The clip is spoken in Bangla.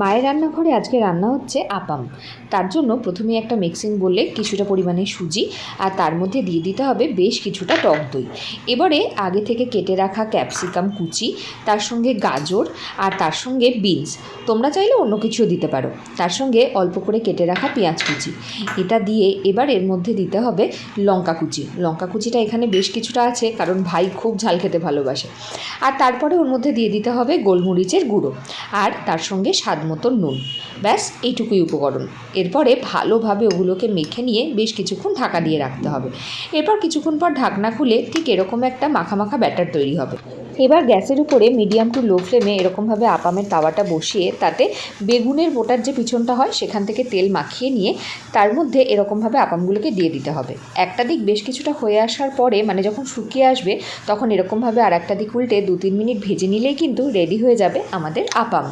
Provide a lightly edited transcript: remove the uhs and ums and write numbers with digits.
মায়ের রান্নাঘরে আজকে রান্না হচ্ছে আপাম। তার জন্য প্রথমে একটা মিক্সিং বোলে কিছুটা পরিমাণে সুজি আর তার মধ্যে দিয়ে দিতে হবে বেশ কিছুটা টক দই। এবারে আগে থেকে কেটে রাখা ক্যাপসিকাম কুচি, তার সঙ্গে গাজর আর তার সঙ্গে বিনস, তোমরা চাইলে অন্য কিছুও দিতে পারো, তার সঙ্গে অল্প করে কেটে রাখা পেঁয়াজ কুচি, এটা দিয়ে এবার এর মধ্যে দিতে হবে লঙ্কা কুচি। লঙ্কা কুচিটা এখানে বেশ কিছুটা আছে কারণ ভাই খুব ঝাল খেতে ভালোবাসে। আর তারপরে ওর মধ্যে দিয়ে দিতে হবে গোলমরিচের গুঁড়ো আর তার সঙ্গে স্বাদ মতো নুন। ব্যাস এইটুকুই উপকরণ। এরপরে ভালোভাবে ওগুলোকে মেখে নিয়ে বেশ কিছুক্ষণ ঢাকা দিয়ে রাখতে হবে। এরপর কিছুক্ষণ পর ঢাকনা খুলে ঠিক এরকম একটা মাখা মাখা ব্যাটার তৈরি হবে। এবার গ্যাসের উপরে মিডিয়াম টু লো ফ্লেমে এরকমভাবে আপামের তাওয়াটা বসিয়ে তাতে বেগুনের বোটার যে পিছনটা হয় সেখান থেকে তেল মাখিয়ে নিয়ে তার মধ্যে এরকমভাবে আপামগুলোকে দিয়ে দিতে হবে। একটা দিক বেশ কিছুটা হয়ে আসার পরে মানে যখন শুকিয়ে আসবে তখন এরকমভাবে আর একটা দিক উল্টে 2-3 মিনিট ভেজে নিলেই কিন্তু রেডি হয়ে যাবে আমাদের আপাম।